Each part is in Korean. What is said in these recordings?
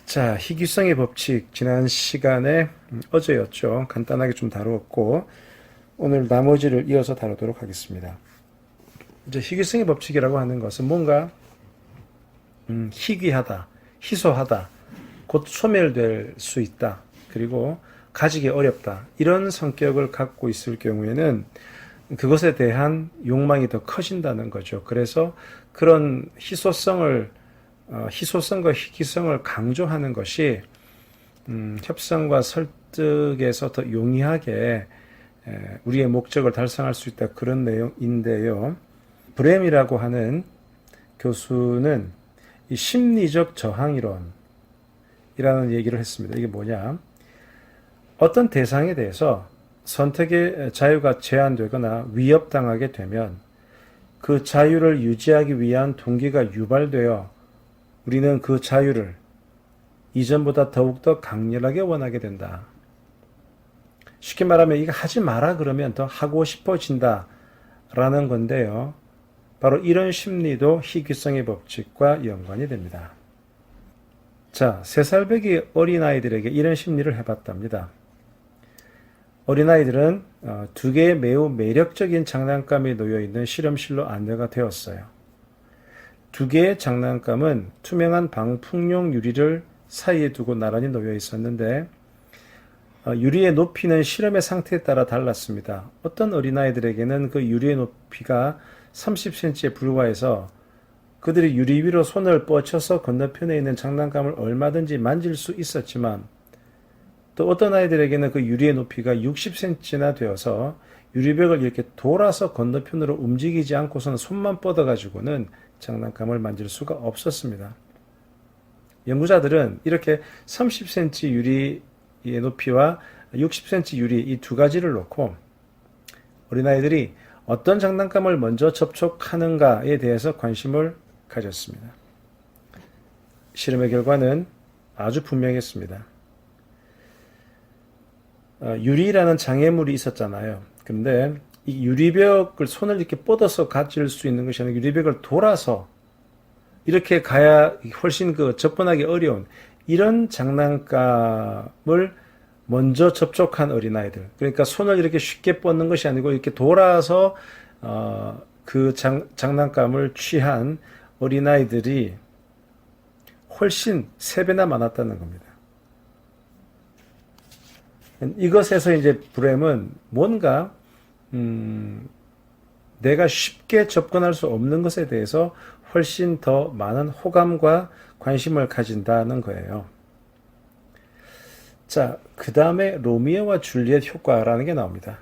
자, 희귀성의 법칙 지난 시간에 어제였죠. 간단하게 좀 다루었고 오늘 나머지를 이어서 다루도록 하겠습니다. 이제 희귀성의 법칙이라고 하는 것은 뭔가 희귀하다, 희소하다, 곧 소멸될 수 있다, 그리고 가지기 어렵다, 이런 성격을 갖고 있을 경우에는 그것에 대한 욕망이 더 커진다는 거죠. 그래서 그런 희소성과 희귀성을 강조하는 것이 협상과 설득에서 더 용이하게 우리의 목적을 달성할 수 있다, 그런 내용인데요. 브렘이라고 하는 교수는 이 심리적 저항이론이라는 얘기를 했습니다. 이게 뭐냐? 어떤 대상에 대해서 선택의 자유가 제한되거나 위협당하게 되면 그 자유를 유지하기 위한 동기가 유발되어 우리는 그 자유를 이전보다 더욱더 강렬하게 원하게 된다. 쉽게 말하면 이거 하지 마라 그러면 더 하고 싶어진다 라는 건데요. 바로 이런 심리도 희귀성의 법칙과 연관이 됩니다. 자, 3살배기 어린아이들에게 이런 심리를 해봤답니다. 어린아이들은 2개의 매우 매력적인 장난감이 놓여있는 실험실로 안내가 되었어요. 2개의 장난감은 투명한 방풍용 유리를 사이에 두고 나란히 놓여 있었는데 유리의 높이는 실험의 상태에 따라 달랐습니다. 어떤 어린아이들에게는 그 유리의 높이가 30cm에 불과해서 그들이 유리 위로 손을 뻗쳐서 건너편에 있는 장난감을 얼마든지 만질 수 있었지만 또 어떤 아이들에게는 그 유리의 높이가 60cm나 되어서 유리벽을 이렇게 돌아서 건너편으로 움직이지 않고서는 손만 뻗어가지고는 장난감을 만질 수가 없었습니다. 연구자들은 이렇게 30cm 유리의 높이와 60cm 유리 이 2가지를 놓고 어린아이들이 어떤 장난감을 먼저 접촉하는가에 대해서 관심을 가졌습니다. 실험의 결과는 아주 분명했습니다. 유리라는 장애물이 있었잖아요. 그런데 이 유리벽을 손을 이렇게 뻗어서 가질 수 있는 것이 아니라 유리벽을 돌아서 이렇게 가야 훨씬 접근하기 어려운 이런 장난감을 먼저 접촉한 어린아이들. 그러니까 손을 이렇게 쉽게 뻗는 것이 아니고 이렇게 돌아서 그 장난감을 취한 어린아이들이 훨씬 3배나 많았다는 겁니다. 이것에서 이제 브렘은 뭔가 내가 쉽게 접근할 수 없는 것에 대해서 훨씬 더 많은 호감과 관심을 가진다는 거예요. 자, 그 다음에 로미오와 줄리엣 효과라는 게 나옵니다.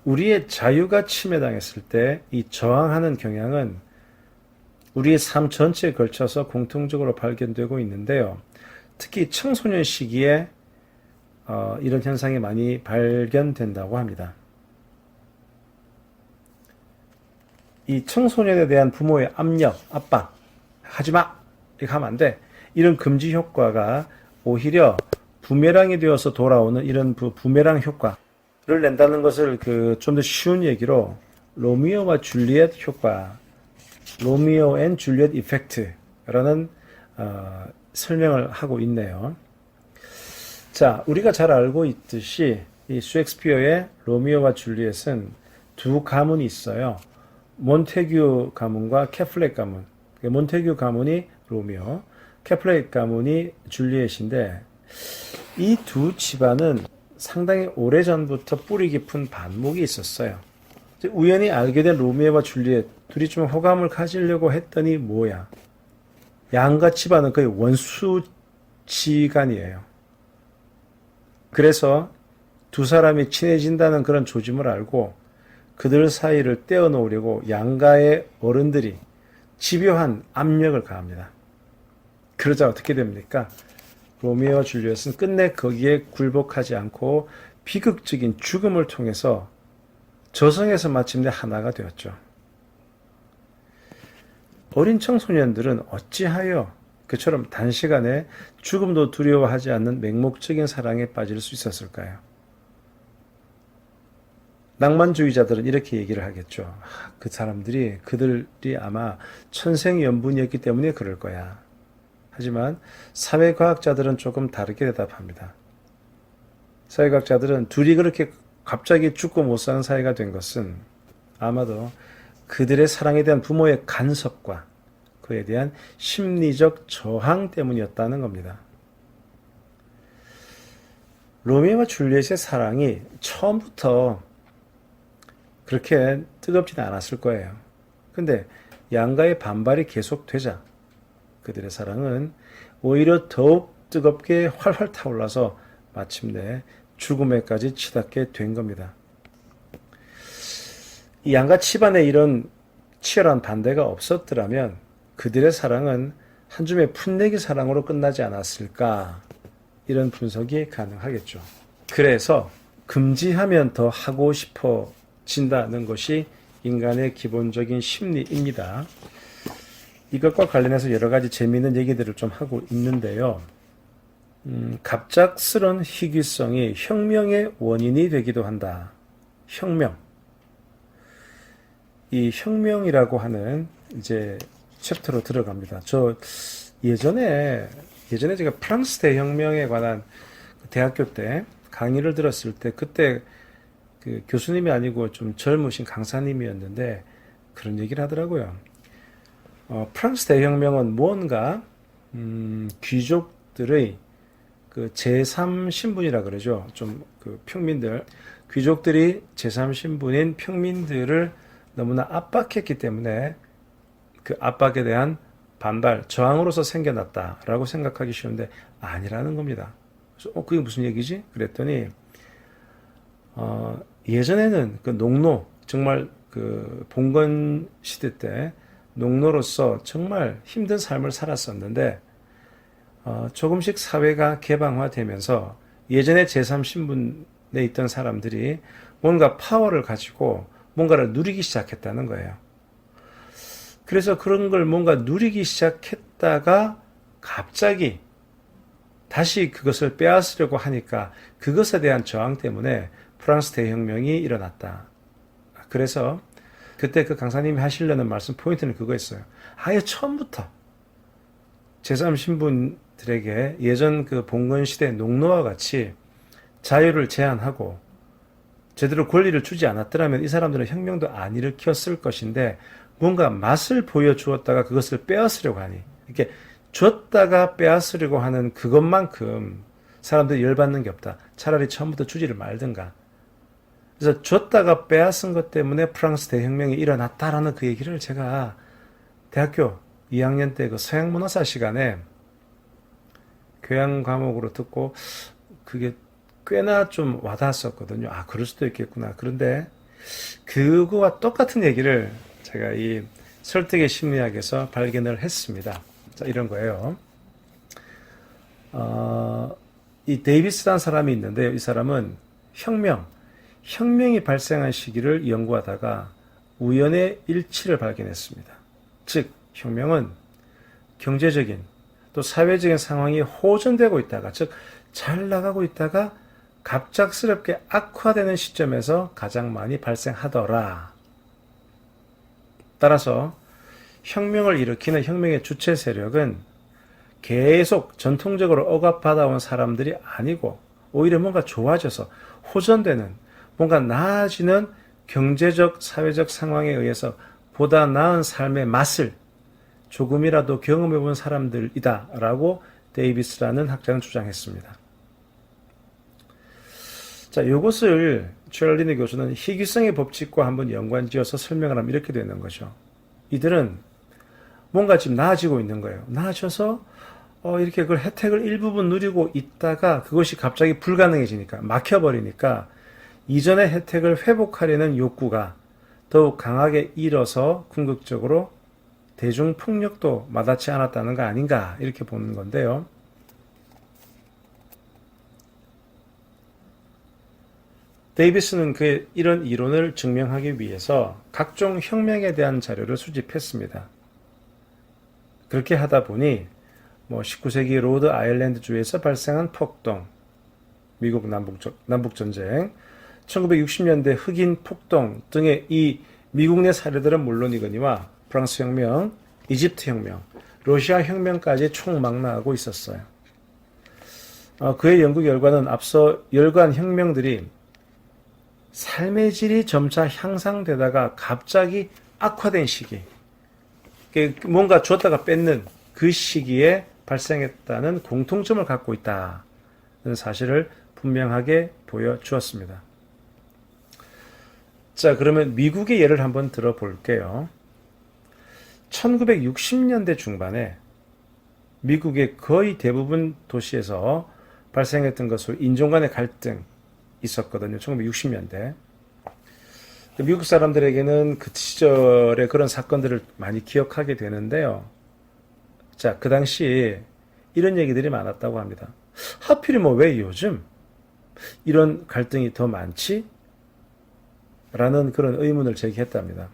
우리의 자유가 침해당했을 때 이 저항하는 경향은 우리의 삶 전체에 걸쳐서 공통적으로 발견되고 있는데요. 특히 청소년 시기에 이런 현상이 많이 발견된다고 합니다. 이 청소년에 대한 부모의 압력, 압박, 하지마! 이렇게 하면 안 돼. 이런 금지 효과가 오히려 부메랑이 되어서 돌아오는 이런 부메랑 효과를 낸다는 것을 좀 더 쉬운 얘기로 로미오와 줄리엣 효과, 로미오 앤 줄리엣 이펙트라는 설명을 하고 있네요. 자, 우리가 잘 알고 있듯이 이 셰익스피어의 로미오와 줄리엣은 2 가문이 있어요. 몬테규 가문과 캐플렛 가문. 몬테규 가문이 로미오, 캐플렛 가문이 줄리엣인데 이 2 집안은 상당히 오래전부터 뿌리 깊은 반목이 있었어요. 우연히 알게 된 로미오와 줄리엣 둘이 좀 호감을 가지려고 했더니 뭐야? 양가 집안은 거의 원수지간이에요. 그래서 2 사람이 친해진다는 그런 조짐을 알고 그들 사이를 떼어놓으려고 양가의 어른들이 집요한 압력을 가합니다. 그러자 어떻게 됩니까? 로미오와 줄리엣은 끝내 거기에 굴복하지 않고 비극적인 죽음을 통해서 저승에서 마침내 하나가 되었죠. 어린 청소년들은 어찌하여 그처럼 단시간에 죽음도 두려워하지 않는 맹목적인 사랑에 빠질 수 있었을까요? 낭만주의자들은 이렇게 얘기를 하겠죠. 그 사람들이, 그들이 아마 천생연분이었기 때문에 그럴 거야. 하지만 사회과학자들은 조금 다르게 대답합니다. 사회과학자들은 둘이 그렇게 갑자기 죽고 못 사는 사이가 된 것은 아마도 그들의 사랑에 대한 부모의 간섭과 그에 대한 심리적 저항 때문이었다는 겁니다. 로미오와 줄리엣의 사랑이 처음부터 그렇게 뜨겁지는 않았을 거예요. 근데 양가의 반발이 계속되자 그들의 사랑은 오히려 더욱 뜨겁게 활활 타올라서 마침내 죽음에까지 치닫게 된 겁니다. 이 양가 집안에 이런 치열한 반대가 없었더라면 그들의 사랑은 한 줌의 풋내기 사랑으로 끝나지 않았을까, 이런 분석이 가능하겠죠. 그래서 금지하면 더 하고 싶어진다는 것이 인간의 기본적인 심리입니다. 이것과 관련해서 여러 가지 재미있는 얘기들을 좀 하고 있는데요. 갑작스런 희귀성이 혁명의 원인이 되기도 한다. 혁명. 이 혁명이라고 하는 이제 챕터로 들어갑니다. 저 예전에 제가 프랑스 대혁명에 관한 대학교 때 강의를 들었을 때 그때 그 교수님이 아니고 좀 젊으신 강사님이었는데 그런 얘기를 하더라고요. 프랑스 대혁명은 무언가 귀족들의 그 제3신분이라 그러죠. 좀 그 평민들, 귀족들이 제3신분인 평민들을 너무나 압박했기 때문에 그 압박에 대한 반발, 저항으로서 생겨났다라고 생각하기 쉬운데 아니라는 겁니다. 그래서 그게 무슨 얘기지? 그랬더니 예전에는 그 농노, 정말 그 봉건 시대 때 농노로서 정말 힘든 삶을 살았었는데 조금씩 사회가 개방화되면서 예전에 제3신분에 있던 사람들이 뭔가 파워를 가지고 뭔가를 누리기 시작했다는 거예요. 그래서 그런 걸 뭔가 누리기 시작했다가 갑자기 다시 그것을 빼앗으려고 하니까 그것에 대한 저항 때문에 프랑스 대혁명이 일어났다. 그래서 그때 그 강사님이 하시려는 말씀 포인트는 그거였어요. 아예 처음부터 제3신분들에게 예전 그 봉건 시대 농노와 같이 자유를 제한하고 제대로 권리를 주지 않았더라면 이 사람들은 혁명도 안 일으켰을 것인데 뭔가 맛을 보여주었다가 그것을 빼앗으려고 하니 이렇게 줬다가 빼앗으려고 하는 그것만큼 사람들이 열받는 게 없다. 차라리 처음부터 주지를 말든가. 그래서 줬다가 빼앗은 것 때문에 프랑스 대혁명이 일어났다라는 그 얘기를 제가 대학교 2학년 때 그 서양문화사 시간에 교양 과목으로 듣고 그게 꽤나 좀 와닿았었거든요. 아, 그럴 수도 있겠구나. 그런데 그거와 똑같은 얘기를 제가 이 설득의 심리학에서 발견을 했습니다. 자, 이런 거예요. 이 데이비스라는 사람이 있는데요. 이 사람은 혁명이 발생한 시기를 연구하다가 우연의 일치를 발견했습니다. 즉, 혁명은 경제적인 또 사회적인 상황이 호전되고 있다가, 즉, 잘 나가고 있다가 갑작스럽게 악화되는 시점에서 가장 많이 발생하더라. 따라서 혁명을 일으키는 혁명의 주체 세력은 계속 전통적으로 억압받아온 사람들이 아니고 오히려 뭔가 좋아져서 호전되는, 뭔가 나아지는 경제적, 사회적 상황에 의해서 보다 나은 삶의 맛을 조금이라도 경험해 본 사람들이다 라고 데이비스라는 학자는 주장했습니다. 자, 이것을 츄얼리니 교수는 희귀성의 법칙과 한번 연관지어서 설명을 하면 이렇게 되는 거죠. 이들은 뭔가 지금 나아지고 있는 거예요. 나아져서 이렇게 그 혜택을 일부분 누리고 있다가 그것이 갑자기 불가능해지니까, 막혀버리니까 이전의 혜택을 회복하려는 욕구가 더욱 강하게 일어서 궁극적으로 대중폭력도 마다치 않았다는 거 아닌가, 이렇게 보는 건데요. 데이비스는 이런 이론을 증명하기 위해서 각종 혁명에 대한 자료를 수집했습니다. 그렇게 하다 보니 19세기 로드 아일랜드 주에서 발생한 폭동, 미국 남북전쟁, 1960년대 흑인 폭동 등의 이 미국 내 사례들은 물론이거니와 프랑스 혁명, 이집트 혁명, 러시아 혁명까지 총망라하고 있었어요. 그의 연구 결과는 앞서 열관 혁명들이 삶의 질이 점차 향상되다가 갑자기 악화된 시기, 뭔가 줬다가 뺏는 그 시기에 발생했다는 공통점을 갖고 있다는 사실을 분명하게 보여주었습니다. 자, 그러면 미국의 예를 한번 들어볼게요. 1960년대 중반에 미국의 거의 대부분 도시에서 발생했던 것으로 인종 간의 갈등 있었거든요. 1960년대. 미국 사람들에게는 그 시절의 그런 사건들을 많이 기억하게 되는데요. 자, 그 당시 이런 얘기들이 많았다고 합니다. 하필이면 왜 요즘 이런 갈등이 더 많지? 라는 그런 의문을 제기했답니다.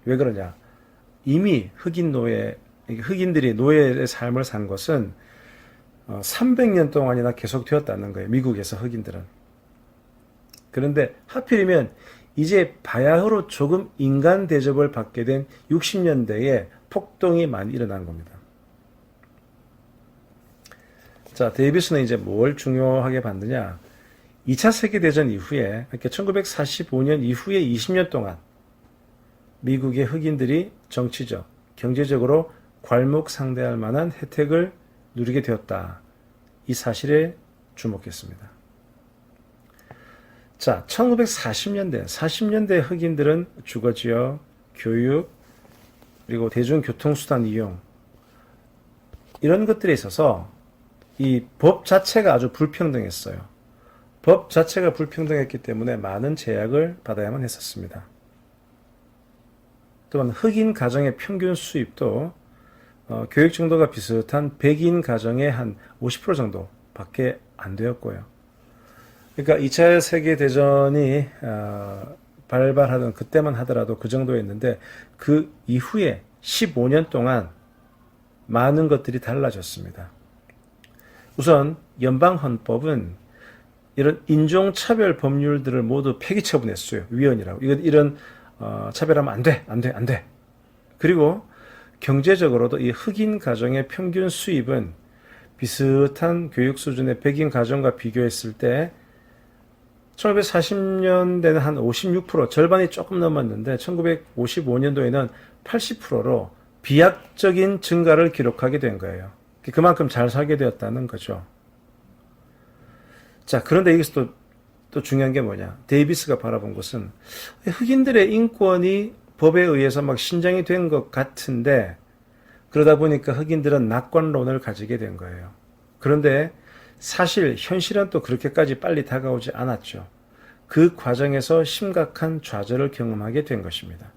왜 그러냐? 이미 흑인들이 노예의 삶을 산 것은 300년 동안이나 계속 되었다는 거예요. 미국에서 흑인들은. 그런데 하필이면 이제 바야흐로 조금 인간 대접을 받게 된 60년대에 폭동이 많이 일어난 겁니다. 자, 데이비스는 이제 뭘 중요하게 봤느냐? 2차 세계대전 이후에, 그러니까 1945년 이후에 20년 동안 미국의 흑인들이 정치적, 경제적으로 괄목상대할 만한 혜택을 누리게 되었다. 이 사실에 주목했습니다. 자, 40년대 흑인들은 주거지역, 교육, 그리고 대중교통수단 이용, 이런 것들에 있어서 이 법 자체가 아주 불평등했어요. 법 자체가 불평등했기 때문에 많은 제약을 받아야만 했었습니다. 또한 흑인 가정의 평균 수입도 교육 정도가 비슷한 백인 가정의 한 50% 정도밖에 안 되었고요. 그러니까 2차 세계대전이 발발하던 그때만 하더라도 그 정도였는데 그 이후에 15년 동안 많은 것들이 달라졌습니다. 우선 연방헌법은 이런 인종차별 법률들을 모두 폐기 처분했어요. 위헌이라고. 이런 차별하면 안 돼. 그리고 경제적으로도 이 흑인 가정의 평균 수입은 비슷한 교육 수준의 백인 가정과 비교했을 때 1940년대는 한 56%, 절반이 조금 넘었는데 1955년도에는 80%로 비약적인 증가를 기록하게 된 거예요. 그만큼 잘 살게 되었다는 거죠. 자, 그런데 여기서 또 중요한 게 뭐냐. 데이비스가 바라본 것은 흑인들의 인권이 법에 의해서 막 신장이 된 것 같은데 그러다 보니까 흑인들은 낙관론을 가지게 된 거예요. 그런데 사실 현실은 또 그렇게까지 빨리 다가오지 않았죠. 그 과정에서 심각한 좌절을 경험하게 된 것입니다.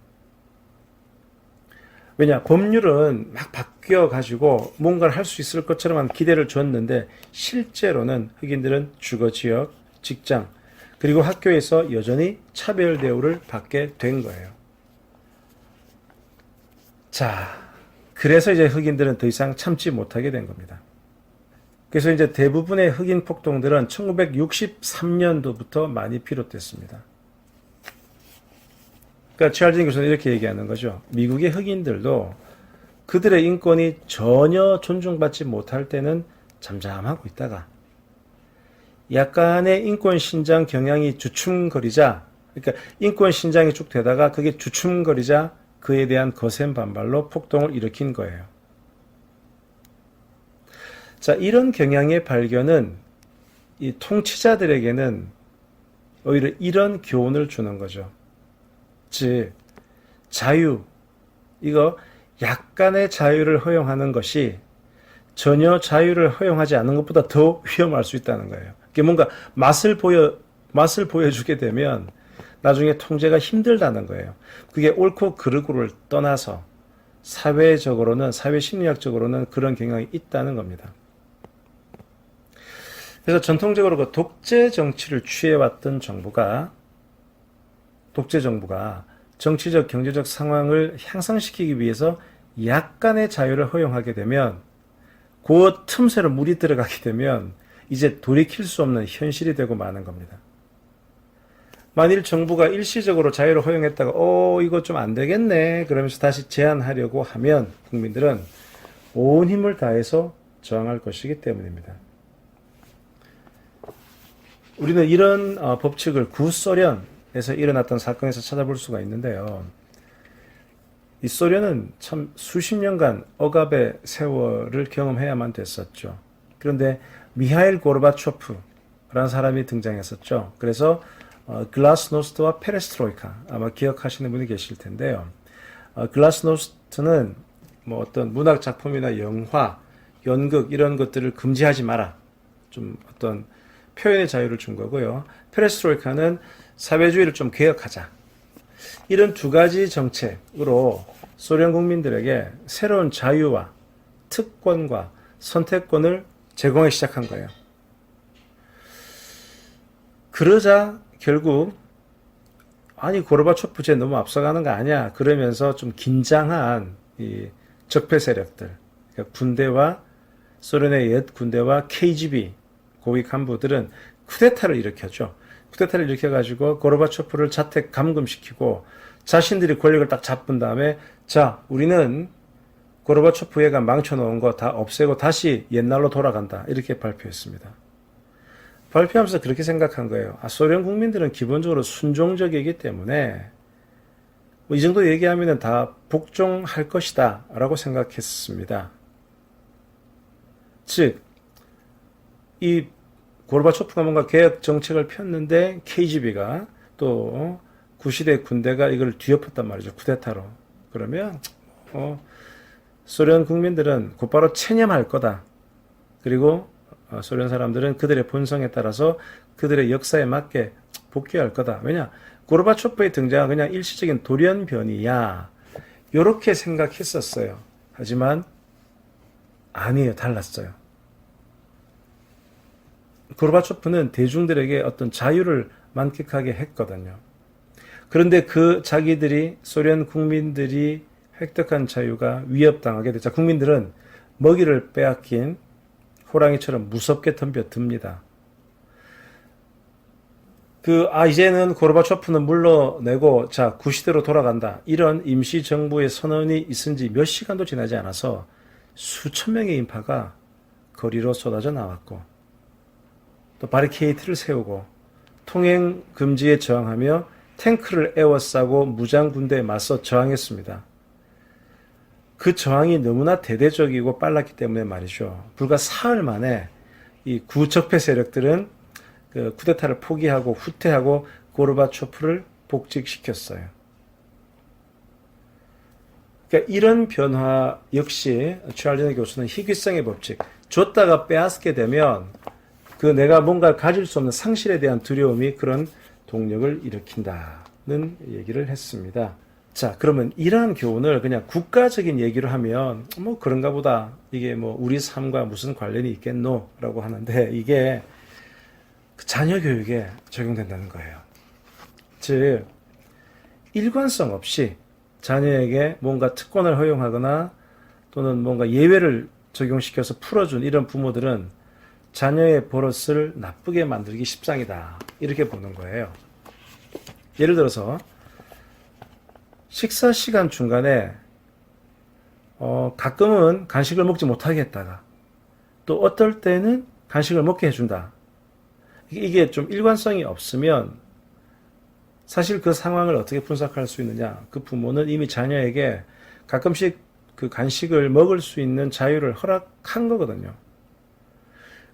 왜냐, 법률은 막 바뀌어가지고 뭔가를 할 수 있을 것처럼 기대를 줬는데 실제로는 흑인들은 주거 지역, 직장, 그리고 학교에서 여전히 차별 대우를 받게 된 거예요. 자, 그래서 이제 흑인들은 더 이상 참지 못하게 된 겁니다. 그래서 이제 대부분의 흑인 폭동들은 1963년도부터 많이 비롯됐습니다. 그러니까 찰진 교수는 이렇게 얘기하는 거죠. 미국의 흑인들도 그들의 인권이 전혀 존중받지 못할 때는 잠잠하고 있다가 약간의 인권 신장 경향이 주춤거리자, 그러니까 인권 신장이 쭉 되다가 그게 주춤거리자 그에 대한 거센 반발로 폭동을 일으킨 거예요. 자, 이런 경향의 발견은 이 통치자들에게는 오히려 이런 교훈을 주는 거죠. 즉, 자유, 이거 약간의 자유를 허용하는 것이 전혀 자유를 허용하지 않는 것보다 더 위험할 수 있다는 거예요. 이게 뭔가 맛을 보여주게 되면 나중에 통제가 힘들다는 거예요. 그게 옳고 그르고를 떠나서 사회적으로는, 사회 심리학적으로는 그런 경향이 있다는 겁니다. 그래서 전통적으로 그 독재 정치를 취해왔던 독재 정부가 정치적, 경제적 상황을 향상시키기 위해서 약간의 자유를 허용하게 되면 그 틈새로 물이 들어가게 되면 이제 돌이킬 수 없는 현실이 되고 마는 겁니다. 만일 정부가 일시적으로 자유를 허용했다가 이거 좀 안 되겠네 그러면서 다시 제한하려고 하면 국민들은 온 힘을 다해서 저항할 것이기 때문입니다. 우리는 이런 법칙을 구소련에서 일어났던 사건에서 찾아볼 수가 있는데요. 이 소련은 참 수십 년간 억압의 세월을 경험해야만 됐었죠. 그런데 미하일 고르바초프라는 사람이 등장했었죠. 그래서 글라스노스트와 페레스트로이카 아마 기억하시는 분이 계실 텐데요. 글라스노스트는 뭐 어떤 문학 작품이나 영화, 연극 이런 것들을 금지하지 마라. 좀 어떤 표현의 자유를 준 거고요. 페레스트로이카는 사회주의를 좀 개혁하자. 이런 두 가지 정책으로 소련 국민들에게 새로운 자유와 특권과 선택권을 제공하기 시작한 거예요. 그러자 결국 고르바초프 쟤 너무 앞서가는 거 아니야 그러면서 좀 긴장한 이 적폐 세력들, 그러니까 군대와 소련의 옛 군대와 KGB 고위 간부들은 쿠데타를 일으켰죠. 쿠데타를 일으켜가지고 고르바초프를 자택 감금시키고 자신들이 권력을 딱 잡은 다음에 자 우리는 고르바초프 얘가 망쳐놓은 거 다 없애고 다시 옛날로 돌아간다 이렇게 발표했습니다. 발표하면서 그렇게 생각한 거예요. 소련 국민들은 기본적으로 순종적이기 때문에 이 정도 얘기하면 다 복종할 것이다 라고 생각했습니다. 즉, 이 고르바초프가 뭔가 개혁 정책을 폈는데 KGB가 또 구시대 군대가 이걸 뒤엎었단 말이죠. 쿠데타로. 그러면 소련 국민들은 곧바로 체념할 거다. 그리고 소련 사람들은 그들의 본성에 따라서 그들의 역사에 맞게 복귀할 거다. 왜냐? 고르바초프의 등장은 그냥 일시적인 돌연변이야. 이렇게 생각했었어요. 하지만 아니에요. 달랐어요. 고르바초프는 대중들에게 어떤 자유를 만끽하게 했거든요. 그런데 그 자기들이 소련 국민들이 획득한 자유가 위협당하게 되자 국민들은 먹이를 빼앗긴 호랑이처럼 무섭게 덤벼듭니다. 이제는 고르바초프는 물러내고 자 구시대로 돌아간다. 이런 임시정부의 선언이 있은 지 몇 시간도 지나지 않아서 수천 명의 인파가 거리로 쏟아져 나왔고 또 바리케이트를 세우고 통행 금지에 저항하며 탱크를 에워싸고 무장 군대에 맞서 저항했습니다. 그 저항이 너무나 대대적이고 빨랐기 때문에 말이죠. 불과 사흘 만에 이 구적폐 세력들은 그 쿠데타를 포기하고 후퇴하고 고르바초프를 복직시켰어요. 그러니까 이런 변화 역시 찰리네 교수는 희귀성의 법칙, 줬다가 빼앗게 되면 내가 뭔가 가질 수 없는 상실에 대한 두려움이 그런 동력을 일으킨다는 얘기를 했습니다. 자, 그러면 이러한 교훈을 그냥 국가적인 얘기로 하면 그런가 보다. 이게 우리 삶과 무슨 관련이 있겠노? 라고 하는데 이게 자녀 교육에 적용된다는 거예요. 즉, 일관성 없이 자녀에게 뭔가 특권을 허용하거나 또는 뭔가 예외를 적용시켜서 풀어준 이런 부모들은 자녀의 버릇을 나쁘게 만들기 십상이다. 이렇게 보는 거예요. 예를 들어서 식사 시간 중간에 가끔은 간식을 먹지 못하게 했다가 또 어떨 때는 간식을 먹게 해준다. 이게 좀 일관성이 없으면 사실 그 상황을 어떻게 분석할 수 있느냐. 그 부모는 이미 자녀에게 가끔씩 그 간식을 먹을 수 있는 자유를 허락한 거거든요.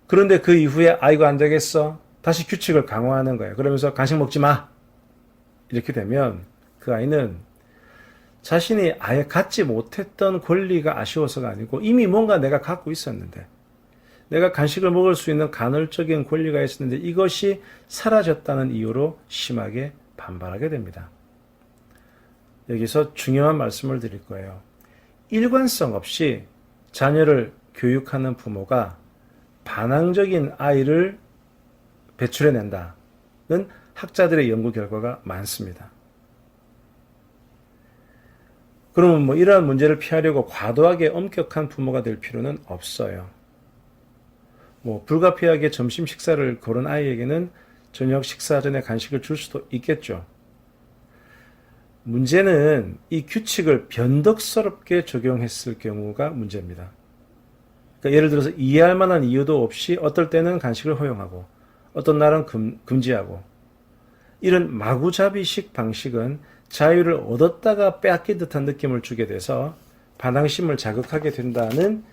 그런데 그 이후에 이거 안 되겠어. 다시 규칙을 강화하는 거예요. 그러면서 간식 먹지 마. 이렇게 되면 그 아이는 자신이 아예 갖지 못했던 권리가 아쉬워서가 아니고 이미 뭔가 내가 갖고 있었는데 내가 간식을 먹을 수 있는 간헐적인 권리가 있었는데 이것이 사라졌다는 이유로 심하게 반발하게 됩니다. 여기서 중요한 말씀을 드릴 거예요. 일관성 없이 자녀를 교육하는 부모가 반항적인 아이를 배출해낸다는 학자들의 연구 결과가 많습니다. 그러면 이러한 문제를 피하려고 과도하게 엄격한 부모가 될 필요는 없어요. 불가피하게 점심 식사를 거른 아이에게는 저녁 식사 전에 간식을 줄 수도 있겠죠. 문제는 이 규칙을 변덕스럽게 적용했을 경우가 문제입니다. 그러니까 예를 들어서 이해할 만한 이유도 없이 어떨 때는 간식을 허용하고 어떤 날은 금지하고 이런 마구잡이식 방식은 자유를 얻었다가 빼앗긴 듯한 느낌을 주게 돼서 반항심을 자극하게 된다는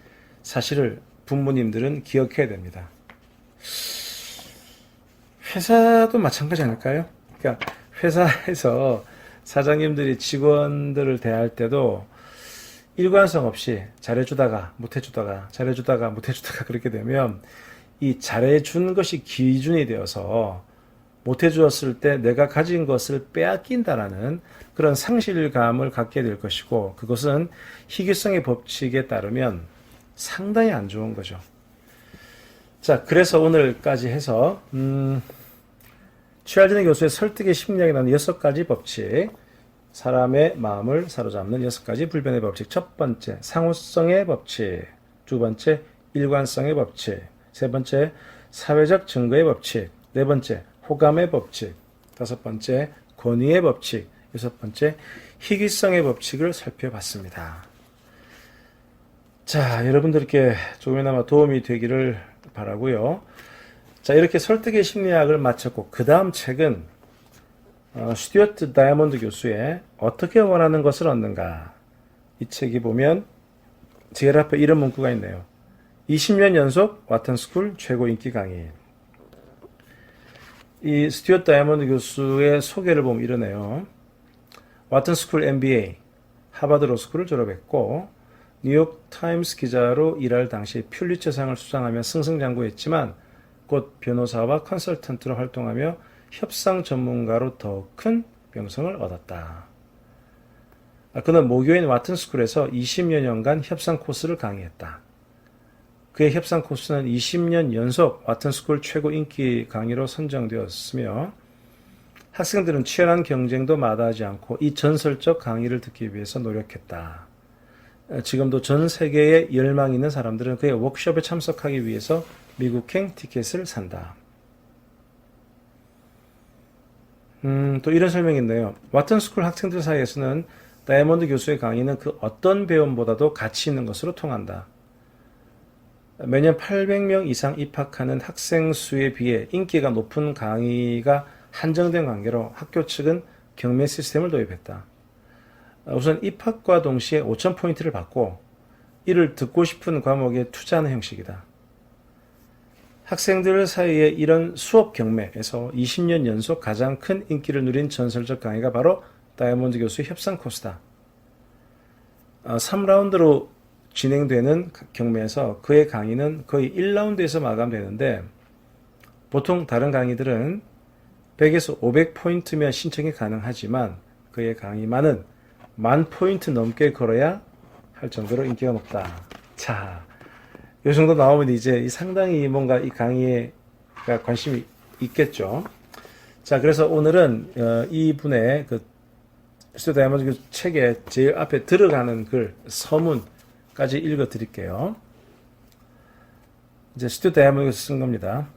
사실을 부모님들은 기억해야 됩니다. 회사도 마찬가지 아닐까요? 그러니까 회사에서 사장님들이 직원들을 대할 때도 일관성 없이 잘해주다가 못해주다가 잘해주다가 못해주다가 그렇게 되면 이 잘해준 것이 기준이 되어서 못해주었을 때 내가 가진 것을 빼앗긴다라는 그런 상실감을 갖게 될 것이고 그것은 희귀성의 법칙에 따르면 상당히 안 좋은 거죠. 자, 그래서 오늘까지 해서 취할진의 교수의 설득의 심리학이라는 6가지 법칙, 사람의 마음을 사로잡는 6가지 불변의 법칙. 첫 번째, 상호성의 법칙. 두 번째, 일관성의 법칙. 세 번째, 사회적 증거의 법칙. 네 번째, 호감의 법칙. 다섯 번째, 권위의 법칙. 여섯 번째, 희귀성의 법칙을 살펴봤습니다. 자, 여러분들께 조금이나마 도움이 되기를 바라고요. 자, 이렇게 설득의 심리학을 마쳤고 그 다음 책은 스튜어트 다이아몬드 교수의 어떻게 원하는 것을 얻는가. 이 책이 보면 제일 앞에 이런 문구가 있네요. 20년 연속 와튼스쿨 최고 인기 강의. 이 스튜어트 다이아몬드 교수의 소개를 보면 이러네요. 와튼스쿨 MBA, 하버드 로스쿨을 졸업했고 뉴욕 타임스 기자로 일할 당시 퓰리처상을 수상하며 승승장구했지만 곧 변호사와 컨설턴트로 활동하며 협상 전문가로 더 큰 명성을 얻었다. 그는 모교인 와튼스쿨에서 20여 년간 협상 코스를 강의했다. 그의 협상 코스는 20년 연속 와튼스쿨 최고 인기 강의로 선정되었으며 학생들은 치열한 경쟁도 마다하지 않고 이 전설적 강의를 듣기 위해서 노력했다. 지금도 전 세계에 열망이 있는 사람들은 그의 워크숍에 참석하기 위해서 미국행 티켓을 산다. 또 이런 설명이 있네요. 와튼스쿨 학생들 사이에서는 다이아몬드 교수의 강의는 그 어떤 배움보다도 가치 있는 것으로 통한다. 매년 800명 이상 입학하는 학생 수에 비해 인기가 높은 강의가 한정된 관계로 학교 측은 경매 시스템을 도입했다. 우선 입학과 동시에 5,000포인트를 받고 이를 듣고 싶은 과목에 투자하는 형식이다. 학생들 사이에 이런 수업 경매에서 20년 연속 가장 큰 인기를 누린 전설적 강의가 바로 다이아몬드 교수의 협상 코스다. 3라운드로 진행되는 경매에서 그의 강의는 거의 1라운드에서 마감되는데 보통 다른 강의들은 100에서 500포인트면 신청이 가능하지만 그의 강의만은 10,000포인트 넘게 걸어야 할 정도로 인기가 높다. 자, 이 정도 나오면 이제 상당히 뭔가 이 강의에 관심이 있겠죠. 자, 그래서 오늘은 이분의 그 스튜어트 다이아몬드 책의 제일 앞에 들어가는 글, 서문까지 읽어 드릴게요. 이제 스튜어트 다이아몬드가 쓴 겁니다.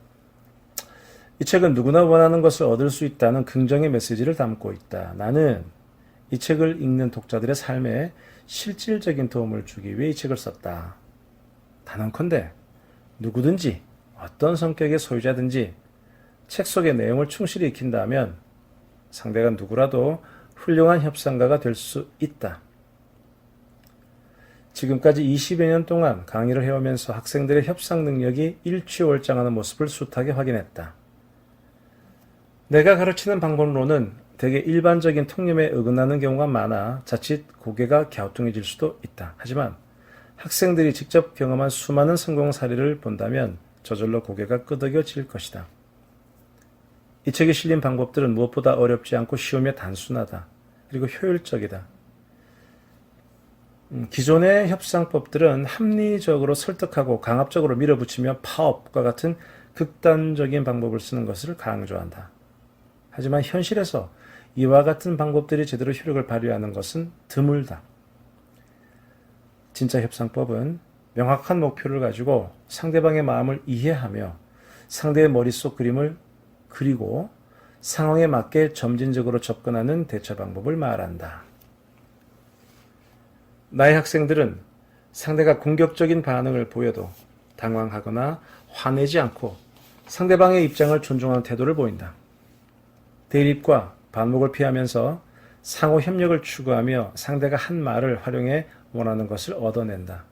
이 책은 누구나 원하는 것을 얻을 수 있다는 긍정의 메시지를 담고 있다. 나는 이 책을 읽는 독자들의 삶에 실질적인 도움을 주기 위해 이 책을 썼다. 단언컨대 누구든지 어떤 성격의 소유자든지 책 속의 내용을 충실히 익힌다면 상대가 누구라도 훌륭한 협상가가 될 수 있다. 지금까지 20여 년 동안 강의를 해오면서 학생들의 협상 능력이 일취월장하는 모습을 숱하게 확인했다. 내가 가르치는 방법론은 되게 일반적인 통념에 어긋나는 경우가 많아 자칫 고개가 갸우뚱해질 수도 있다. 하지만 학생들이 직접 경험한 수많은 성공 사례를 본다면 저절로 고개가 끄덕여질 것이다. 이 책에 실린 방법들은 무엇보다 어렵지 않고 쉬우며 단순하다. 그리고 효율적이다. 기존의 협상법들은 합리적으로 설득하고 강압적으로 밀어붙이며 파업과 같은 극단적인 방법을 쓰는 것을 강조한다. 하지만 현실에서 이와 같은 방법들이 제대로 효력을 발휘하는 것은 드물다. 진짜 협상법은 명확한 목표를 가지고 상대방의 마음을 이해하며 상대의 머릿속 그림을 그리고 상황에 맞게 점진적으로 접근하는 대처 방법을 말한다. 나의 학생들은 상대가 공격적인 반응을 보여도 당황하거나 화내지 않고 상대방의 입장을 존중하는 태도를 보인다. 대립과 반목을 피하면서 상호 협력을 추구하며 상대가 한 말을 활용해 원하는 것을 얻어낸다.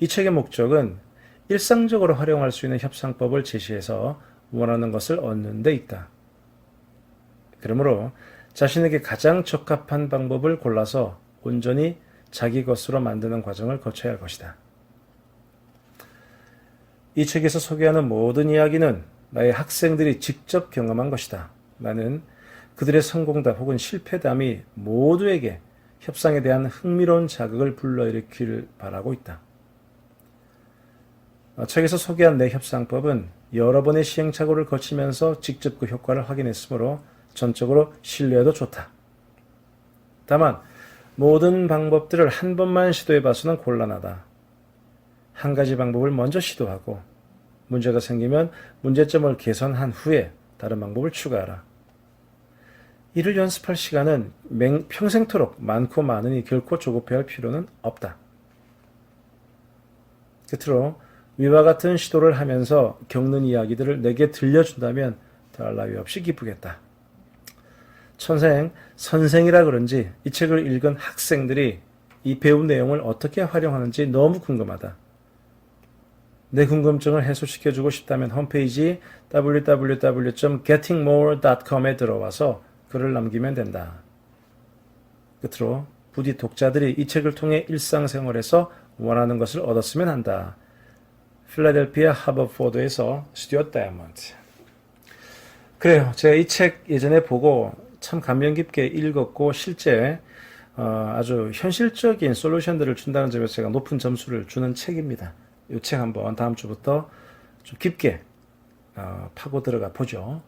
이 책의 목적은 일상적으로 활용할 수 있는 협상법을 제시해서 원하는 것을 얻는 데 있다. 그러므로 자신에게 가장 적합한 방법을 골라서 온전히 자기 것으로 만드는 과정을 거쳐야 할 것이다. 이 책에서 소개하는 모든 이야기는 나의 학생들이 직접 경험한 것이다. 나는 그들의 성공담 혹은 실패담이 모두에게 협상에 대한 흥미로운 자극을 불러일으키길 바라고 있다. 책에서 소개한 내 협상법은 여러 번의 시행착오를 거치면서 직접 그 효과를 확인했으므로 전적으로 신뢰해도 좋다. 다만 모든 방법들을 한 번만 시도해봐서는 곤란하다. 한 가지 방법을 먼저 시도하고 문제가 생기면 문제점을 개선한 후에 다른 방법을 추가하라. 이를 연습할 시간은 평생토록 많고 많으니 결코 조급해할 필요는 없다. 끝으로 위와 같은 시도를 하면서 겪는 이야기들을 내게 들려준다면 더할 나위 없이 기쁘겠다. 선생이라 그런지 이 책을 읽은 학생들이 이 배운 내용을 어떻게 활용하는지 너무 궁금하다. 내 궁금증을 해소시켜주고 싶다면 홈페이지 www.gettingmore.com에 들어와서 글을 남기면 된다. 끝으로 부디 독자들이 이 책을 통해 일상생활에서 원하는 것을 얻었으면 한다. 필라델피아 하버포드에서 스튜어트 다이아몬드. 그래요. 제가 이 책 예전에 보고 참 감명 깊게 읽었고 실제 아주 현실적인 솔루션들을 준다는 점에서 제가 높은 점수를 주는 책입니다. 이 책 한번 다음 주부터 좀 깊게 파고 들어가 보죠.